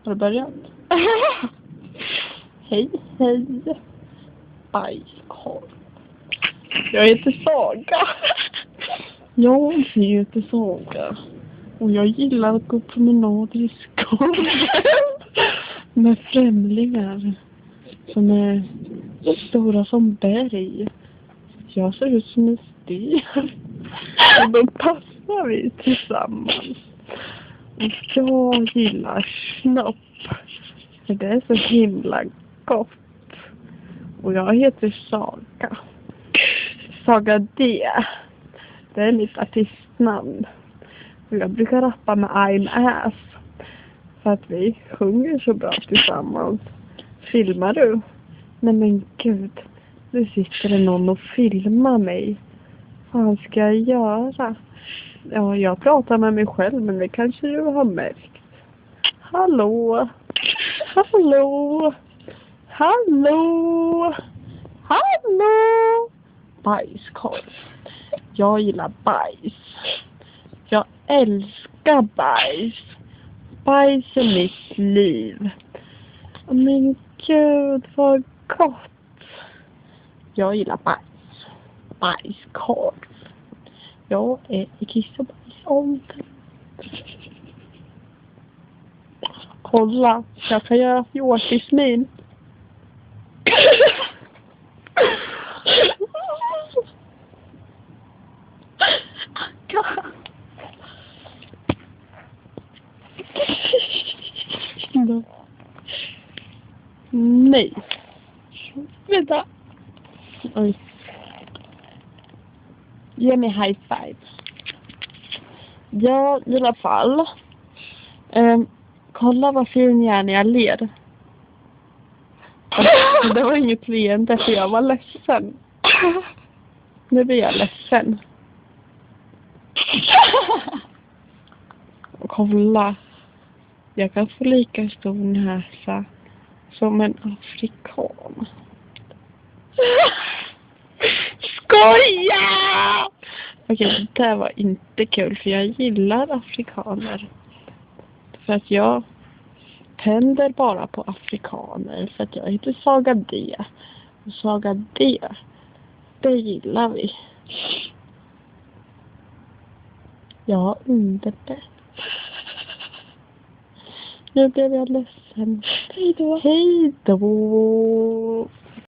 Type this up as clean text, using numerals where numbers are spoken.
Har du börjat? Hej, hej. Bajskorv. Jag heter Saga. Jag heter Saga. Och jag gillar att gå promenader i skogen. Med främlingar. Som är stora som berg. Jag ser ut som en sten. Och då passar vi tillsammans. Och jag gillar snopp. För det är så himla gott. Och jag heter Saga. Saga D. Det är mitt artistnamn. Och jag brukar rappa med I'm Ass. För att vi sjunger så bra tillsammans. Filmar du? Nej men gud. Nu sitter det någon och filmar mig. Vad fan ska jag göra? Ja, jag pratar med mig själv, men det kanske du har märkt. Hallå? Hallå? Hallå? Hallå? Bajskorv. Jag gillar bajs. Jag älskar bajs. Bajs är mitt liv. Men gud, vad gott. Jag gillar bajs. Bajskorv. Jag är i kiss och bajsåldern. Kolla, jag kan göra fjortismin. Nej. Vänta. Oj. Ge mig high five. Ja, i alla fall. Kolla vad fin jag är när jag ler. Det var inget leende för jag var ledsen. Nu blir jag ledsen. Kolla. Jag kan få lika stor näsa som en afrikan. Skoja! Okej, det här var inte kul för jag gillar afrikaner. För att jag tänder bara på afrikaner. För att jag heter Saga D. Och Saga D, det gillar vi. Ja, underbett. Nu blev jag ledsen. Hej då. Hej då.